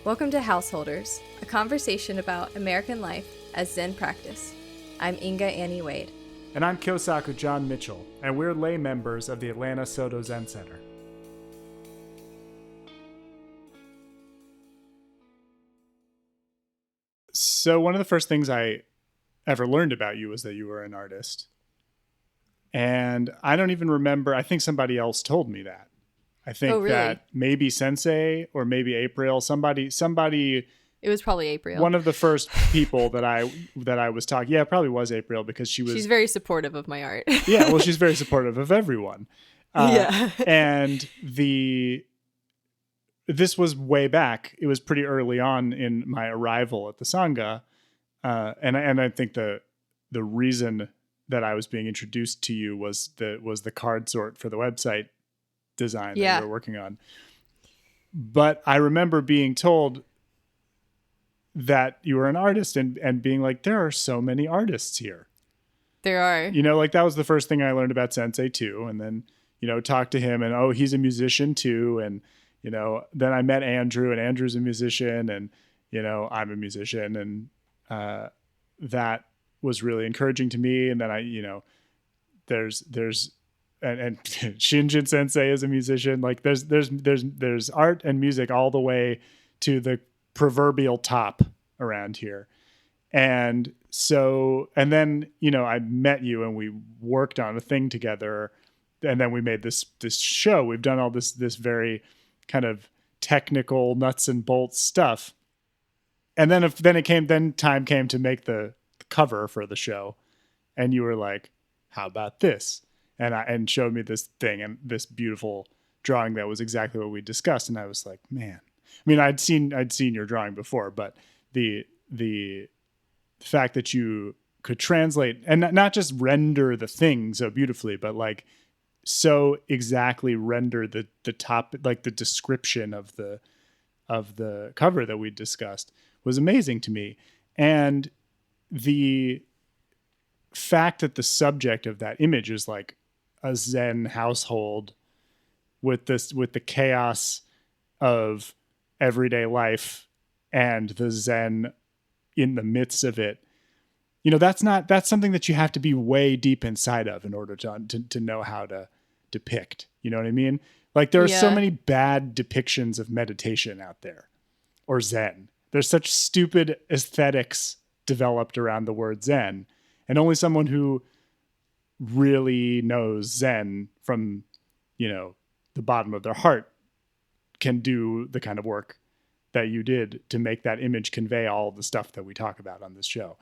Welcome to Householders, a conversation about American life as Zen practice. I'm Inga Annie Wade. And I'm Kyosaku John Mitchell, and we're lay members of the Atlanta Soto Zen Center. So one of the first things I ever learned about you was that you were an artist. And I don't even remember, I think somebody else told me that. I think that maybe Sensei or maybe April, somebody. It was probably April. One of the first people that I was talking. Yeah, it probably was April because she's very supportive of my art. Yeah, well, she's very supportive of everyone. Yeah. And this was way back. It was pretty early on in my arrival at the Sangha. And I think the reason that I was being introduced to you was the card sort for the website design that you were working on. But I remember being told that you were an artist and being like, there are so many artists here. There are. Like that was the first thing I learned about Sensei too. And then, talked to him and, he's a musician too. And, then I met Andrew and Andrew's a musician and, I'm a musician. And that was really encouraging to me. And then there's and Shinjin Sensei is a musician. Like there's art and music all the way to the proverbial top around here. And then, I met you and we worked on a thing together and then we made this show. We've done all this very kind of technical nuts and bolts stuff. And then time came to make the cover for the show. And you were like, how about this? And showed me this thing and this beautiful drawing that was exactly what we discussed. And I was like, man, I mean, I'd seen your drawing before, but the fact that you could translate and not just render the thing so beautifully, but like so exactly render the top, like the description of the cover that we discussed was amazing to me. And the fact that the subject of that image is like a Zen household with the chaos of everyday life and the Zen in the midst of it, that's something that you have to be way deep inside of in order to know how to depict. You know what I mean? Like there are so many bad depictions of meditation out there or Zen. There's such stupid aesthetics developed around the word Zen, and only someone who really knows Zen from, the bottom of their heart can do the kind of work that you did to make that image convey all the stuff that we talk about on this show.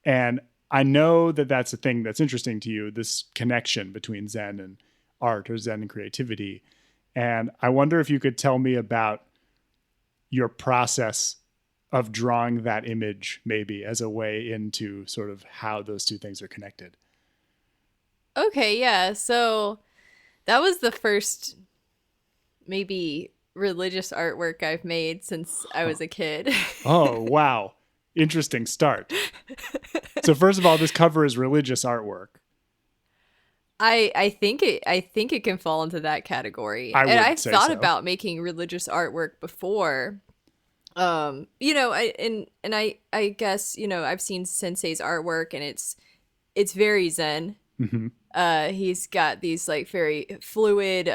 And I know that that's a thing that's interesting to you, this connection between Zen and art or Zen and creativity. And I wonder if you could tell me about your process of drawing that image maybe as a way into sort of how those two things are connected. Okay, yeah. So that was the first maybe religious artwork I've made since I was a kid. Oh, wow. Interesting start. So first of all, this cover is religious artwork. I think it can fall into that category. I've thought about making religious artwork before. I guess, I've seen Sensei's artwork and it's very Zen. Mm-hmm. He's got these like very fluid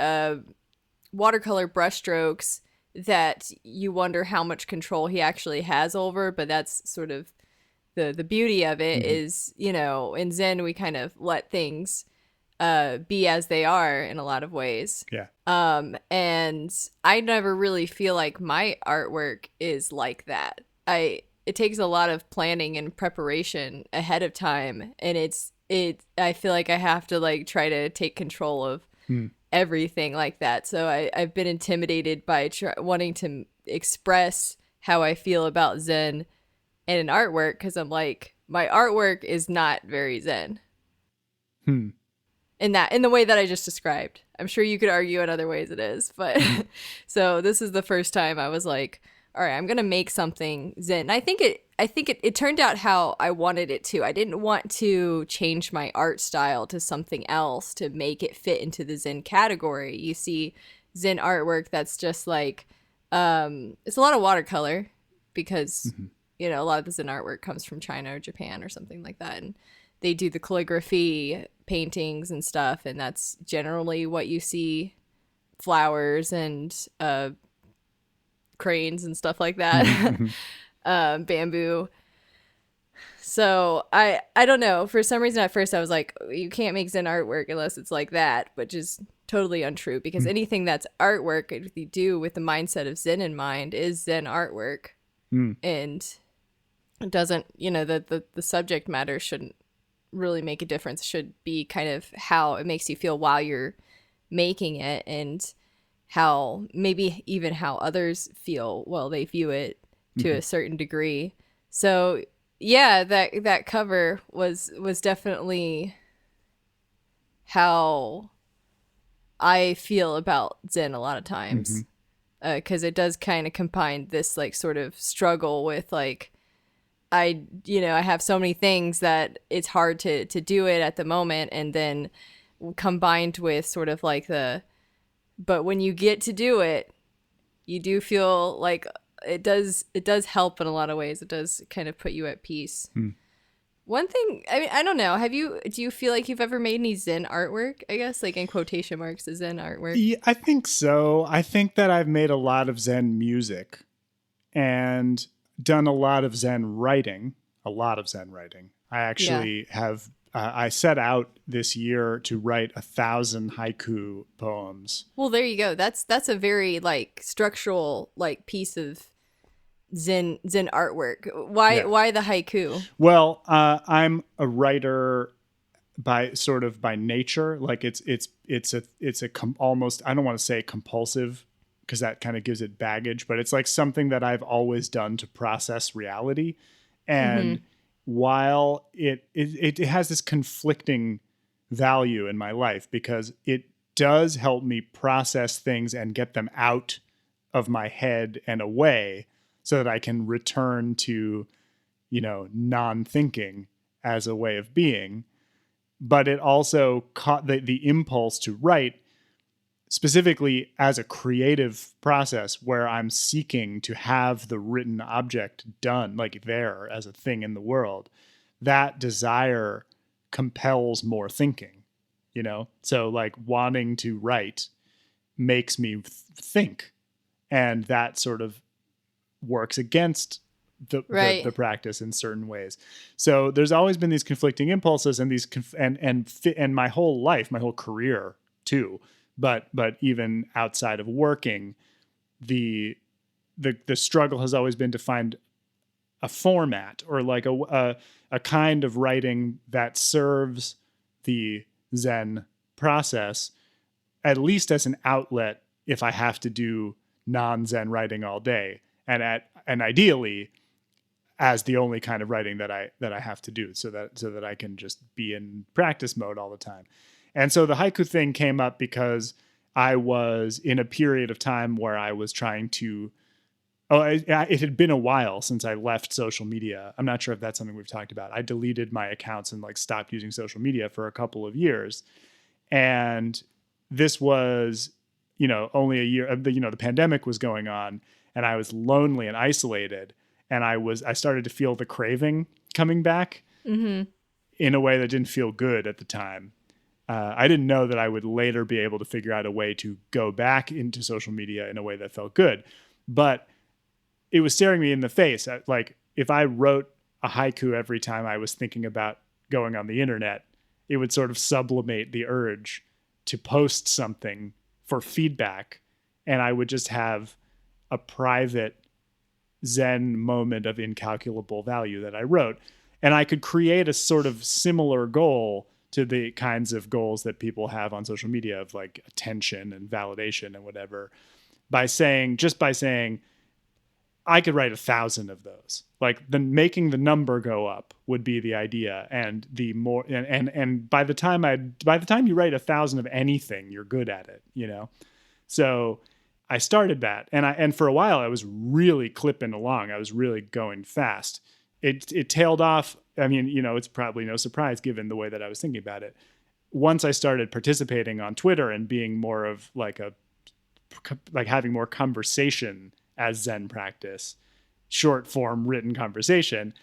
watercolor brushstrokes that you wonder how much control he actually has over, but that's sort of the beauty of it. Mm-hmm. Is, in Zen we kind of let things be as they are in a lot of ways. Yeah. And I never really feel like my artwork is like that. It takes a lot of planning and preparation ahead of time, and I feel like I have to like try to take control of everything like that. So I've been intimidated by wanting to express how I feel about Zen in an artwork, because I'm like, my artwork is not very Zen. In the way that I just described. I'm sure you could argue in other ways it is, but so this is the first time I was like, all right, I'm going to make something Zen. And I think it turned out how I wanted it to. I didn't want to change my art style to something else to make it fit into the Zen category. You see Zen artwork that's just like It's a lot of watercolor because, Mm-hmm. a lot of the Zen artwork comes from China or Japan or something like that. And they do the calligraphy paintings and stuff. And that's generally what you see, flowers and cranes and stuff like that, Mm-hmm. bamboo. So I don't know. For some reason, at first I was like, you can't make Zen artwork unless it's like that, which is totally untrue because anything that's artwork, if you do with the mindset of Zen in mind, is Zen artwork, Mm-hmm. and it doesn't. The subject matter shouldn't really make a difference. It should be kind of how it makes you feel while you're making it, and how maybe even how others feel while they view it to Mm-hmm. a certain degree. So yeah, that cover was definitely how I feel about Zen a lot of Mm-hmm. times, because it does kind of combine this like sort of struggle with like I have so many things that it's hard to do it at the moment, and then combined with sort of like but when you get to do it, you do feel like it does help in a lot of ways. It does kind of put you at peace. Mm-hmm. One thing, I mean, I don't know. Do you feel like you've ever made any Zen artwork? I guess like in quotation marks, the Zen artwork. Yeah, I think so. I think that I've made a lot of Zen music and done a lot of Zen writing. A lot of Zen writing. I Yeah. actually have. I set out this year to write 1,000 haiku poems. Well, there you go. That's a very like structural like piece of Zen artwork. Why Yeah. why the haiku? Well, I'm a writer by nature. Like almost, I don't want to say compulsive because that kind of gives it baggage, but it's like something that I've always done to process reality. Mm-hmm. And while it has this conflicting value in my life because it does help me process things and get them out of my head and away so that I can return to, non-thinking as a way of being. But it also caught the impulse to write specifically as a creative process where I'm seeking to have the written object done, like there as a thing in the world. That desire compels more thinking. So like wanting to write makes me think, and that sort of works against the Right. practice in certain ways. So there's always been these conflicting impulses and these and my whole life, my whole career too. But even outside of working, the the struggle has always been to find a format or like a kind of writing that serves the Zen process, at least as an outlet if I have to do non-Zen writing all day, and ideally as the only kind of writing that I have to do, so that I can just be in practice mode all the time. And so the haiku thing came up because I was in a period of time where I was trying to. Oh, it had been a while since I left social media. I'm not sure if that's something we've talked about. I deleted my accounts and like stopped using social media for a couple of years, and this was, only a year. The pandemic was going on, and I was lonely and isolated, and I started to feel the craving coming back Mm-hmm. in a way that didn't feel good at the time. I didn't know that I would later be able to figure out a way to go back into social media in a way that felt good, but it was staring me in the face. Like if I wrote a haiku every time I was thinking about going on the internet, it would sort of sublimate the urge to post something for feedback, and I would just have a private Zen moment of incalculable value that I wrote. And I could create a sort of similar goal to the kinds of goals that people have on social media of like attention and validation and whatever by saying I could write 1,000 of those. Like making the number go up would be the idea, and the more and by the time you write 1,000 of anything, you're good at it. So I started that, and for a while I was really clipping along. I was really going fast. It tailed off. I mean, it's probably no surprise given the way that I was thinking about it. Once I started participating on Twitter and being more of like having more conversation as Zen practice, short form written conversation,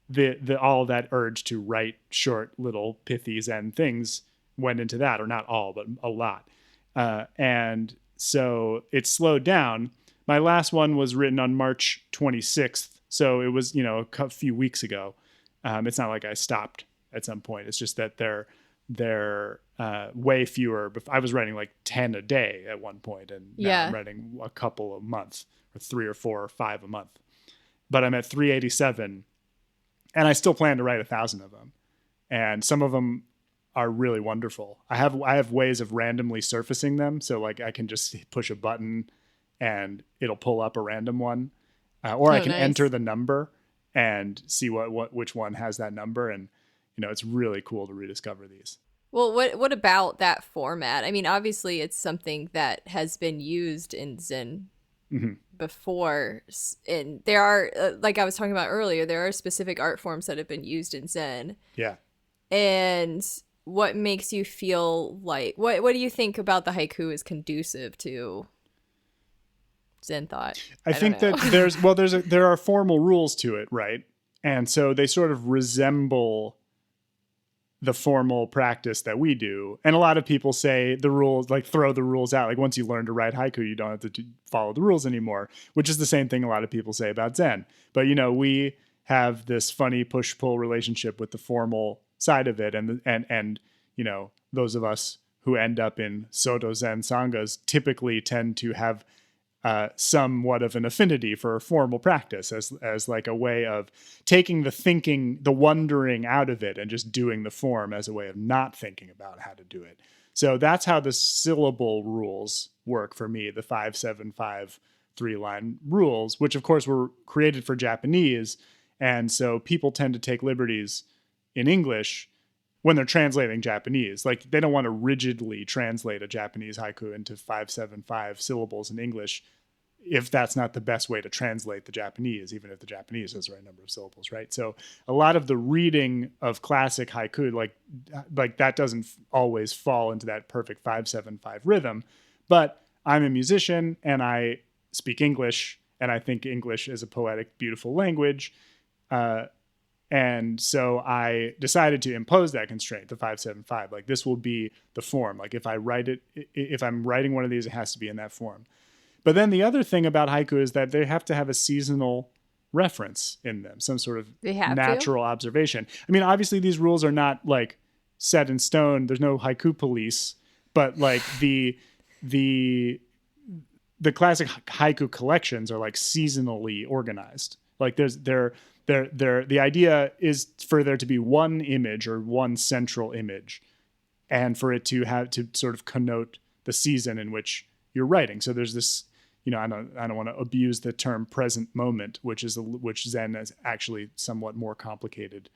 the all that urge to write short little pithy Zen things went into that, or not all, but a lot. And so it slowed down. My last one was written on March 26th. So it was, a few weeks ago. It's not like I stopped at some point. It's just that they're way fewer. I was writing like 10 a day at one point, and now I'm Yeah. writing a couple a month, or 3 or 4 or 5 a month. But I'm at 387, and I still plan to write 1,000 of them. And some of them are really wonderful. I have ways of randomly surfacing them. So like I can just push a button and it'll pull up a random one, or I Oh, can nice. enter the number and see which one has that number. And, it's really cool to rediscover these. Well, what about that format? I mean, obviously it's something that has been used in Zen Mm-hmm. before, and there are like I was talking about earlier, there are specific art forms that have been used in Zen. Yeah. And what makes you feel like what do you think about the haiku is conducive to Zen thought? I I don't think know. that there are formal rules to it, right? And so they sort of resemble the formal practice that we do. And a lot of people say the rules, like throw the rules out. Like once you learn to write haiku, you don't have to follow the rules anymore, which is the same thing a lot of people say about Zen. But, we have this funny push-pull relationship with the formal side of it. And those of us who end up in Soto Zen Sanghas typically tend to have somewhat of an affinity for formal practice as like a way of taking the thinking, the wondering out of it, and just doing the form as a way of not thinking about how to do it. So that's how the syllable rules work for me, the 5-7-5 3-line rules, which of course were created for Japanese. And so people tend to take liberties in English when they're translating Japanese. Like they don't want to rigidly translate a Japanese haiku into 5-7-5 syllables in English if that's not the best way to translate the Japanese, even if the Japanese has the right number of syllables, right? So a lot of the reading of classic haiku, like that doesn't always fall into that perfect 5-7-5 rhythm. But I'm a musician and I speak English, and I think English is a poetic, beautiful language. And so I decided to impose that constraint, the 5-7-5. Like this will be the form. Like if I'm writing one of these, it has to be in that form. But then the other thing about haiku is that they have to have a seasonal reference in them, some sort of They have to? natural observation. I mean, obviously these rules are not like set in stone. There's no haiku police, but like the classic haiku collections are like seasonally organized. Like the idea is for there to be one image or one central image, and for it to have to sort of connote the season in which you're writing. So there's this, I don't want to abuse the term present moment, which which Zen is actually somewhat more complicated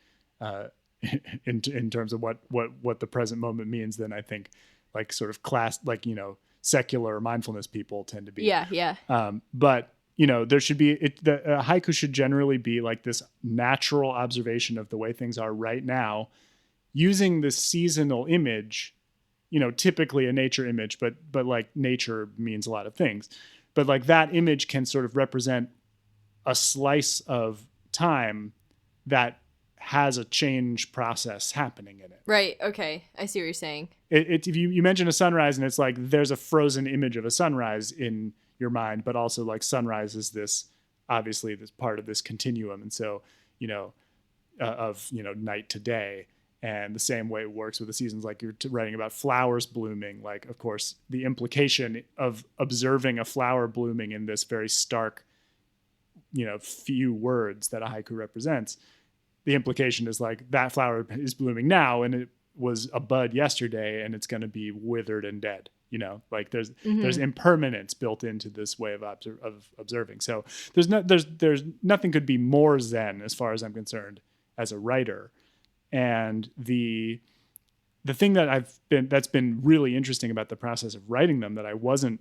in terms of what the present moment means than I think like sort of secular mindfulness people tend to be. Yeah, yeah. But there should be haiku should generally be like this natural observation of the way things are right now, using the seasonal image, typically a nature image, but like nature means a lot of things. But like that image can sort of represent a slice of time that has a change process happening in it. Right. Okay. I see what you're saying. If you mention a sunrise and it's like there's a frozen image of a sunrise in your mind, but also like sunrise is this obviously this part of this continuum, and so of night to day. And the same way it works with the seasons, like you're writing about flowers blooming, like of course the implication of observing a flower blooming in this very stark few words that a haiku represents, the implication is like that flower is blooming now and it was a bud yesterday and it's going to be withered and dead. Like there's impermanence built into this way of observing. So there's nothing could be more Zen as far as I'm concerned as a writer. And the thing that's been really interesting about the process of writing them that I wasn't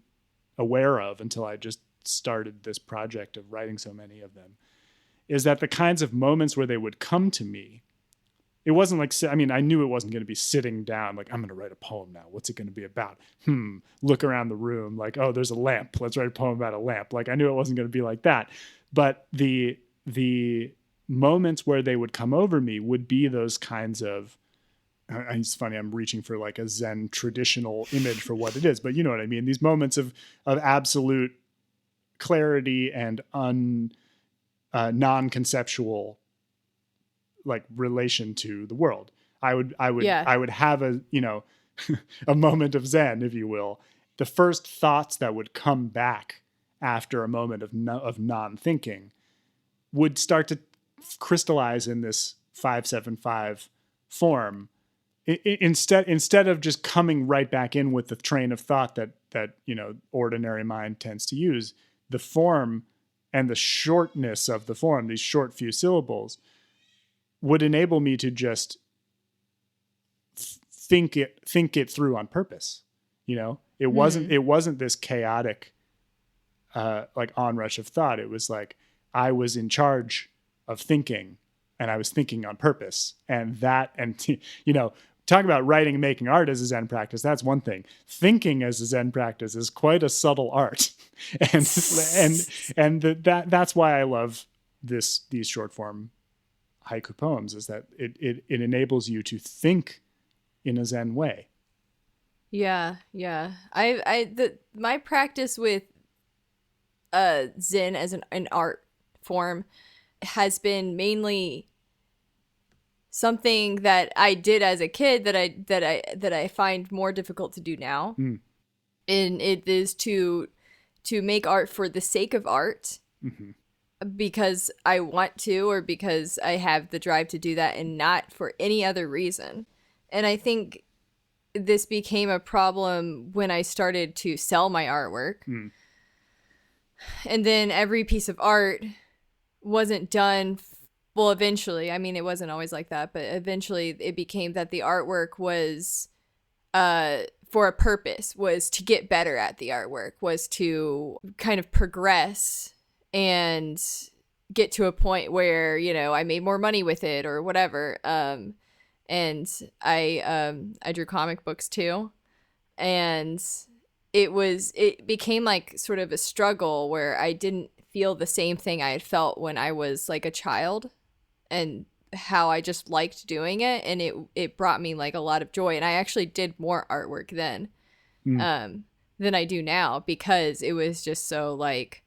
aware of until I just started this project of writing so many of them is that the kinds of moments where they would come to me it wasn't like, I mean, I knew it wasn't going to be sitting down like, I'm going to write a poem now. What's it going to be about? Look around the room like, oh, there's a lamp. Let's write a poem about a lamp. Like I knew it wasn't going to be like that. But the moments where they would come over me would be those kinds of, it's funny, I'm reaching for like a Zen traditional image for what it is, but you know what I mean? These moments of absolute clarity and non-conceptual like relation to the world. I would have a, you know, a moment of Zen, if you will. The first thoughts that would come back after a moment of non-thinking would start to crystallize in this 575 form. Instead of just coming right back in with the train of thought that you know ordinary mind tends to use, the form and the shortness of the form, these short few syllables, would enable me to just think it through on purpose. You know, it wasn't this chaotic like onrush of thought. It was like I was in charge of thinking, and I was thinking on purpose, and you know. Talk about writing and making art as a Zen practice. That's one thing. Thinking as a Zen practice is quite a subtle art, and that's why I love these short form haiku poems. Is that it enables you to think in a Zen way. Yeah. My practice with Zen as an art form has been mainly something that I did as a kid that I find more difficult to do now. And it is to make art for the sake of art, because I want to, or because I have the drive to do that, and not for any other reason. And I think this became a problem when I started to sell my artwork. And then every piece of art wasn't done. Well, eventually, I mean, it wasn't always like that, but eventually it became that the artwork was for a purpose, was to get better at the artwork, was to kind of progress and get to a point where, you know, I made more money with it or whatever. And I drew comic books too. And it became like sort of a struggle where I didn't feel the same thing I had felt when I was like a child, and how I just liked doing it, and it brought me like a lot of joy. And I actually did more artwork then than I do now, because it was just so like,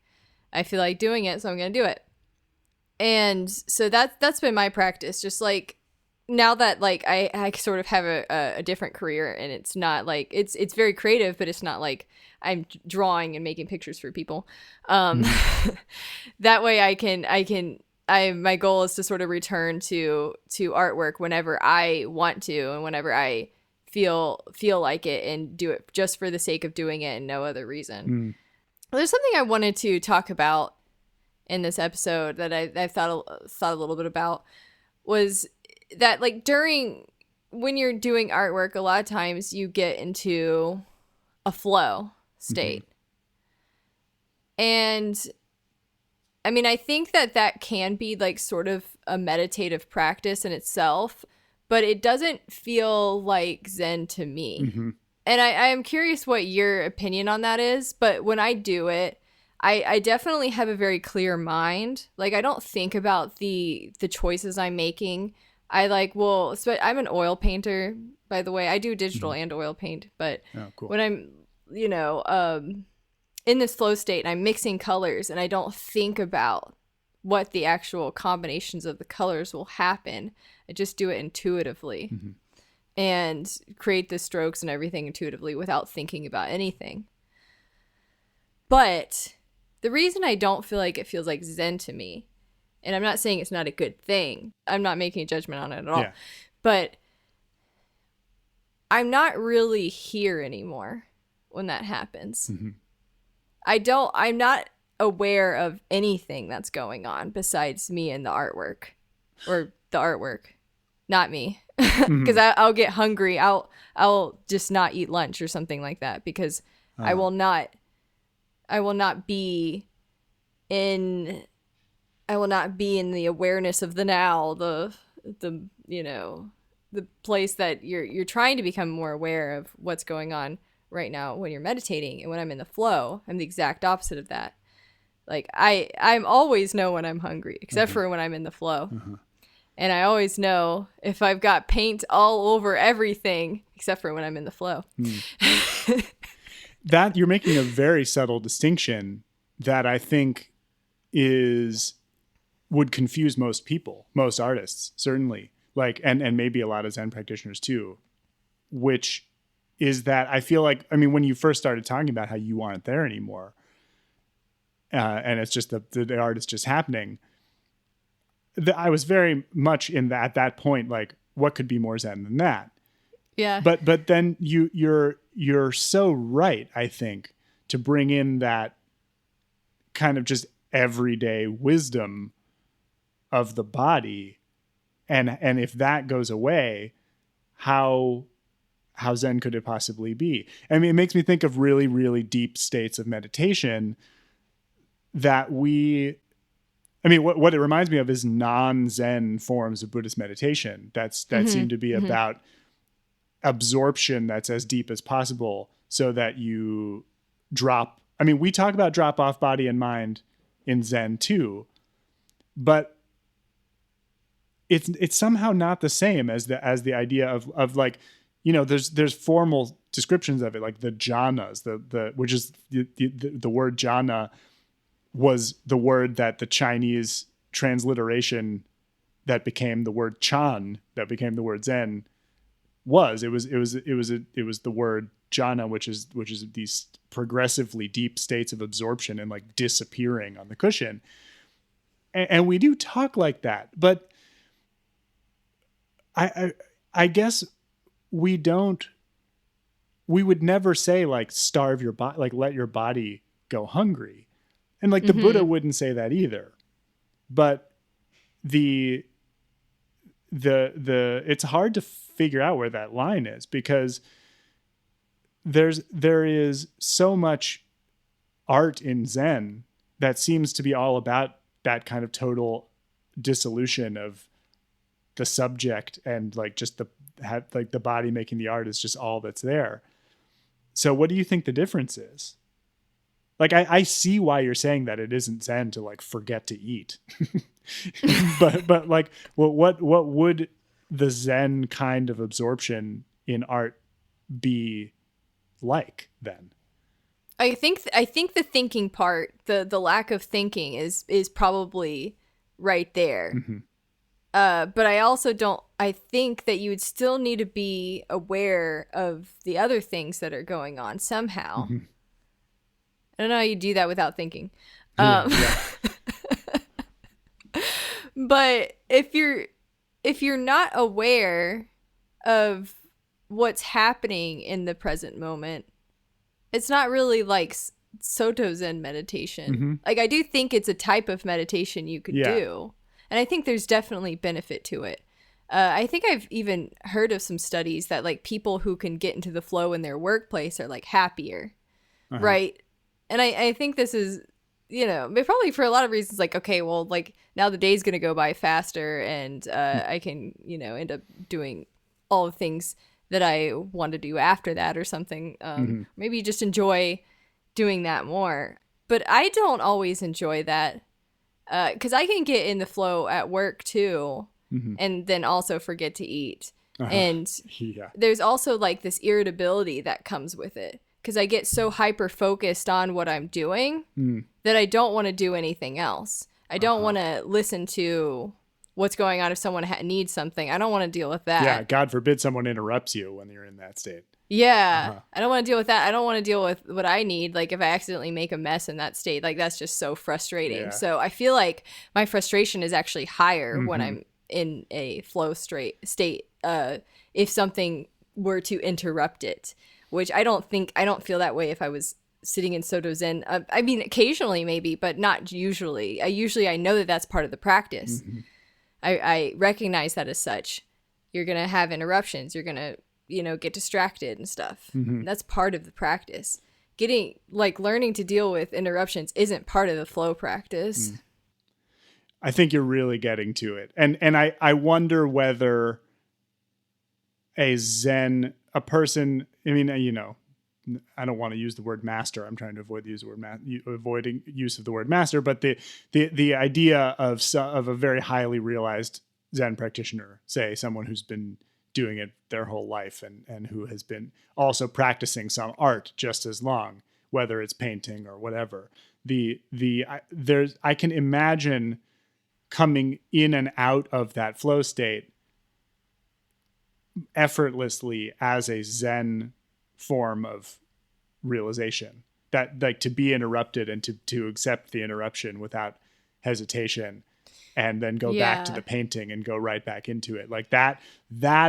I feel like doing it, so I'm gonna do it. And so that's been my practice. Just like now that like I sort of have a different career, and it's not like it's very creative, but it's not like I'm drawing and making pictures for people. That way my goal is to sort of return to artwork whenever I want to, and whenever I feel like it, and do it just for the sake of doing it and no other reason. There's something I wanted to talk about in this episode that I thought a little bit about, was that like when you're doing artwork, a lot of times you get into a flow state. And I mean, I think that can be like sort of a meditative practice in itself, but it doesn't feel like Zen to me. And I am curious what your opinion on that is. But when I do it, I definitely have a very clear mind. Like, I don't think about the choices I'm making. I'm an oil painter, by the way. I do digital and oil paint. But cool. when I'm, in this flow state and I'm mixing colors, and I don't think about what the actual combinations of the colors will happen. I just do it intuitively and create the strokes and everything intuitively without thinking about anything. But the reason I don't feel like it feels like Zen to me, and I'm not saying it's not a good thing, I'm not making a judgment on it at all, but I'm not really here anymore when that happens. I'm not aware of anything that's going on besides me and the artwork, or the artwork, not me. Because I'll get hungry. I'll just not eat lunch or something like that, because I will not be in the awareness of the now, the the place that you're trying to become more aware of what's going on right now when you're meditating. And when I'm in the flow, I'm the exact opposite of that. Like I'm always know when I'm hungry, except for when I'm in the flow. And I always know if I've got paint all over everything, except for when I'm in the flow. That you're making a very subtle distinction that I think would confuse most people, most artists, certainly, like, and maybe a lot of Zen practitioners too, which is that I feel like, I mean, when you first started talking about how you aren't there anymore, and it's just the art is just happening, I was very much at that point, like, what could be more Zen than that? Yeah. But then you're so right, I think, to bring in that kind of just everyday wisdom of the body, and if that goes away, how Zen could it possibly be? I mean, it makes me think of really, really deep states of meditation that what it reminds me of is non-Zen forms of Buddhist meditation that seem to be about absorption that's as deep as possible, so that you drop. I mean, we talk about drop off body and mind in Zen too, but it's somehow not the same as the idea of like, there's formal descriptions of it, like the jhanas, which is the word jhana was the word that the Chinese transliteration that became the word Chan, that became the word Zen, was. It was the word jhana, which is these progressively deep states of absorption and like disappearing on the cushion. And we do talk like that, but I guess we would never say like starve your body, like let your body go hungry. And like the Buddha wouldn't say that either. But the it's hard to figure out where that line is, because there is so much art in Zen that seems to be all about that kind of total dissolution of the subject, and like just the body making the art is just all that's there. So what do you think the difference is? Like, I see why you're saying that it isn't Zen to like forget to eat, but like, what would the Zen kind of absorption in art be like then? I think the thinking part, the lack of thinking is probably right there. But I also I think that you would still need to be aware of the other things that are going on somehow. I don't know how you do that without thinking. Yeah. But if you're not aware of what's happening in the present moment, it's not really like Soto Zen meditation. Like, I do think it's a type of meditation you could do. And I think there's definitely benefit to it. I think I've even heard of some studies that like people who can get into the flow in their workplace are like happier. Right. And I think this is, but probably for a lot of reasons, like, okay, well, like now the day's going to go by faster, and I can, end up doing all the things that I want to do after that or something. Maybe you just enjoy doing that more. But I don't always enjoy that. Because I can get in the flow at work too, and then also forget to eat. And there's also like this irritability that comes with it, because I get so hyper focused on what I'm doing that I don't want to do anything else. I don't want to listen to what's going on if someone needs something. I don't want to deal with that. Yeah, God forbid someone interrupts you when you're in that state. Yeah, I don't want to deal with that. I don't want to deal with what I need. Like, if I accidentally make a mess in that state, like, that's just so frustrating. Yeah. So I feel like my frustration is actually higher when I'm in a flow state, if something were to interrupt it, which I don't feel that way if I was sitting in Soto Zen. I mean, occasionally maybe, but not usually. I know that that's part of the practice. I recognize that as such. You're going to have interruptions. You're going to get distracted and stuff. That's part of the practice. Learning to deal with interruptions isn't part of the flow practice. I think you're really getting to it. And I wonder whether a person, I mean, I don't want to use the word master. I'm trying to avoid the use of the word avoiding use of the word master. But the idea of a very highly realized Zen practitioner, say someone who's been doing it their whole life and who has been also practicing some art just as long, whether it's painting or whatever. I can imagine coming in and out of that flow state effortlessly as a Zen form of realization, that like to be interrupted and to accept the interruption without hesitation, and then go back to Yeah. the painting and go right back into it. Like that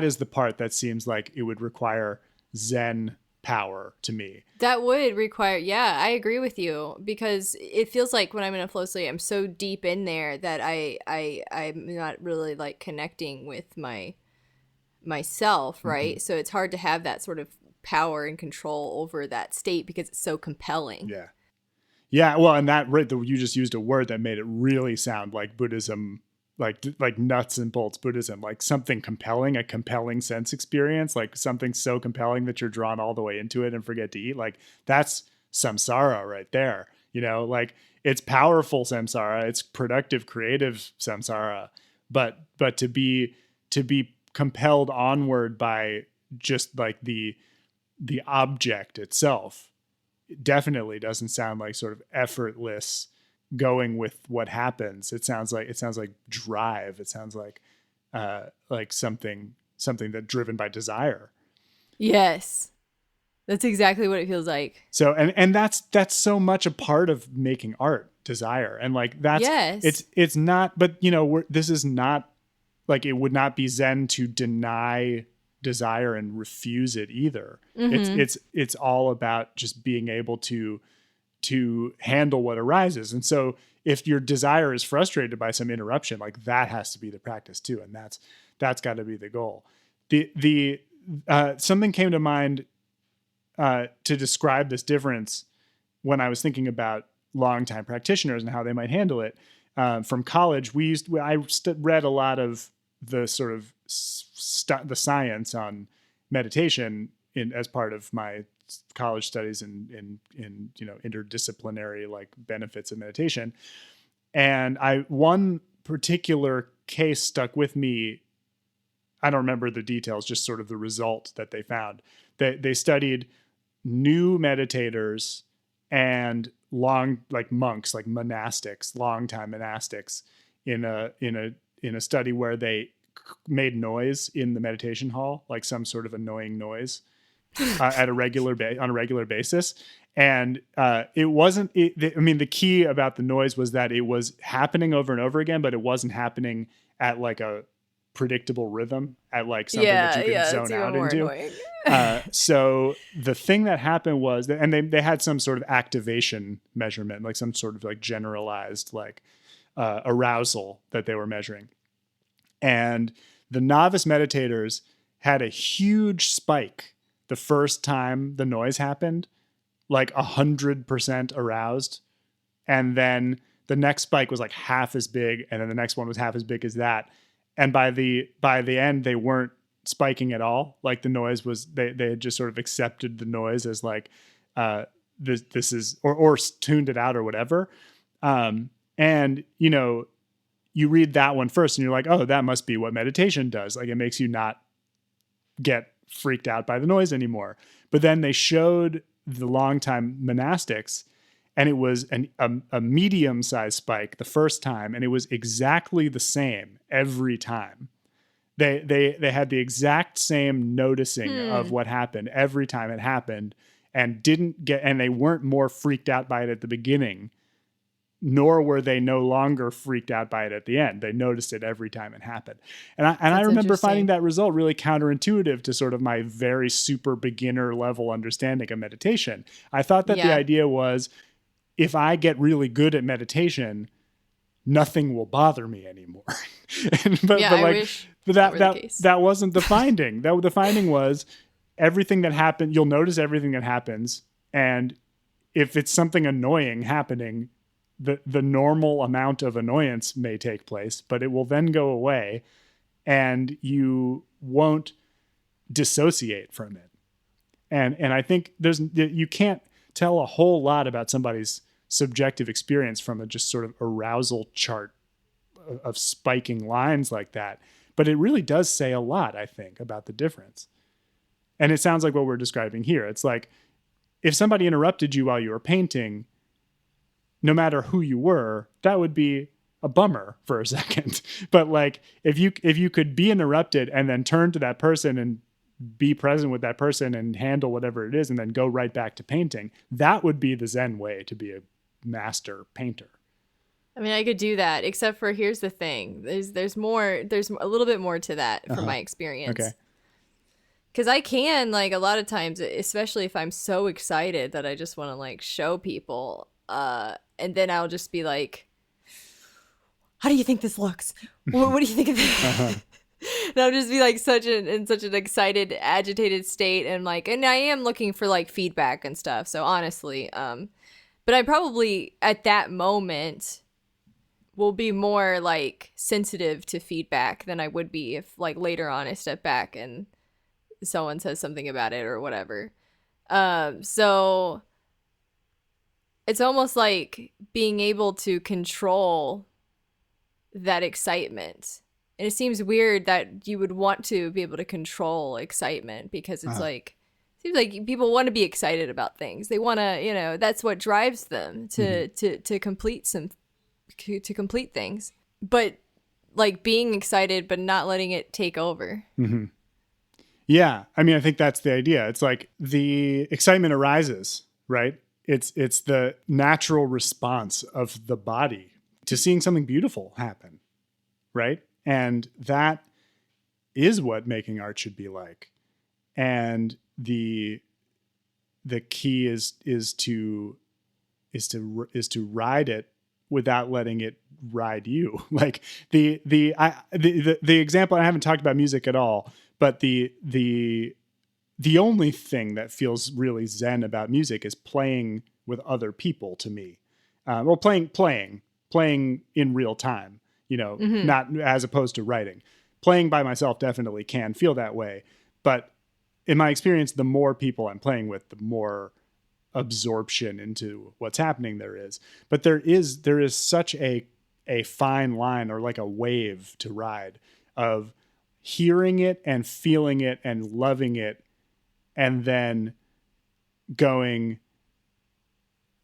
is the part that seems like it would require Zen power to me. That would require, yeah, I agree with you, because it feels like when I'm in a flow state, I'm so deep in there that I'm not really like connecting with myself, Mm-hmm. right? So it's hard to have that sort of power and control over that state because it's so compelling. Yeah. Yeah, well, and that you just used a word that made it really sound like Buddhism, like nuts and bolts Buddhism, like something compelling, a compelling sense experience, like something so compelling that you're drawn all the way into it and forget to eat. Like that's samsara right there. Like it's powerful samsara, it's productive, creative samsara, but to be compelled onward by just like the object itself definitely doesn't sound like sort of effortless going with what happens. It sounds like drive. It sounds like something that driven by desire. Yes. That's exactly what it feels like. So and that's so much a part of making art, desire. And like that's Yes. it's not, but this is not like, it would not be Zen to deny desire and refuse it either. It's Mhm. it's it's all about just being able to handle what arises. And so if your desire is frustrated by some interruption, like that has to be the practice too, and that's got to be the goal. The something came to mind to describe this difference when I was thinking about longtime practitioners and how they might handle it. From college, I read a lot of the sort of the science on meditation as part of my college studies in interdisciplinary like benefits of meditation. And one particular case stuck with me. I don't remember the details, just sort of the result that they found. They studied new meditators and like monks, like monastics, longtime monastics, in a study where they made noise in the meditation hall, like some sort of annoying noise, on a regular basis. And it wasn't. The key about the noise was that it was happening over and over again, but it wasn't happening at like a predictable rhythm, at like something that Yeah, you can yeah, that's zone even out more into. annoying. So the thing that happened was that, and they had some sort of activation measurement, like some sort of like generalized like arousal that they were measuring. And the novice meditators had a huge spike the first time the noise happened, like 100% aroused. And then the next spike was like half as big, and then the next one was half as big as that. And by the end, they weren't spiking at all. Like the noise was, they had just sort of accepted the noise as like this is, or tuned it out or whatever. And you read that one first and you're like, oh, that must be what meditation does. Like it makes you not get freaked out by the noise anymore. But then they showed the longtime monastics, and it was a medium-sized spike the first time, and it was exactly the same every time. They had the exact same noticing of Hmm. what happened every time it happened, and they weren't more freaked out by it at the beginning, nor were they no longer freaked out by it at the end. They noticed it every time it happened. And I That's remember finding interesting. that result really counterintuitive to sort of my very super beginner level understanding of meditation. I thought that the Yeah. idea was, if I get really good at meditation, nothing will bother me anymore. Yeah, But I like, wish but that that were the that case. that wasn't the finding. The finding was everything that happened. You'll notice everything that happens, and if it's something annoying happening, the normal amount of annoyance may take place, but it will then go away and you won't dissociate from it. And I think you can't tell a whole lot about somebody's subjective experience from a just sort of arousal chart of spiking lines like that. But it really does say a lot, I think, about the difference. And it sounds like what we're describing here. It's like if somebody interrupted you while you were painting, no matter who you were, that would be a bummer for a second. But like if you could be interrupted and then turn to that person and be present with that person and handle whatever it is and then go right back to painting, that would be the Zen way to be a master painter. I mean, I could do that, except for here's the thing. There's a little bit more to that from my experience. Okay. Because I can, like, a lot of times, especially if I'm so excited that I just want to, like, show people, and then I'll just be like, how do you think this looks? What do you think of this? And I'll just be like in such an excited, agitated state, and like, and I am looking for like feedback and stuff. So honestly, but I probably at that moment will be more like sensitive to feedback than I would be if like later on I step back and someone says something about it or whatever. So it's almost like being able to control that excitement. And it seems weird that you would want to be able to control excitement because it's like, it seems like people want to be excited about things. They want to, that's what drives them to complete to complete things. But like being excited, but not letting it take over. Mm-hmm. Yeah. I mean, I think that's the idea. It's like the excitement arises, right? It's the natural response of the body to seeing something beautiful happen, right? And that is what making art should be like. And the key is to ride it without letting it ride you. Like the example, I haven't talked about music at all, but the only thing that feels really Zen about music is playing with other people to me. Playing in real time. Not as opposed to writing. Playing by myself definitely can feel that way. But in my experience, the more people I'm playing with, the more absorption into what's happening there is. But there is such a fine line or like a wave to ride of hearing it and feeling it and loving it and then going,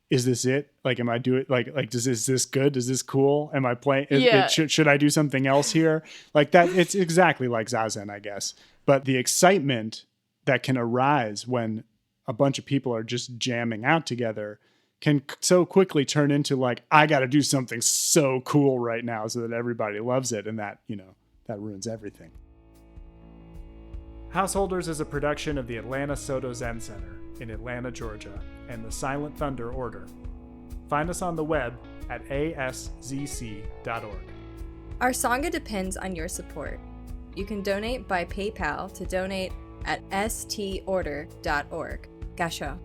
is this it? Like, am I doing is this good? Is this cool? Am I playing? Should I do something else here? Like that. It's exactly like Zazen, I guess. But the excitement that can arise when a bunch of people are just jamming out together can so quickly turn into like, I got to do something so cool right now so that everybody loves it. And that, that ruins everything. Householders is a production of the Atlanta Soto Zen Center in Atlanta, Georgia, and the Silent Thunder Order. Find us on the web at ASZC.org. Our Sangha depends on your support. You can donate by PayPal to donate at storder.org. Gasho.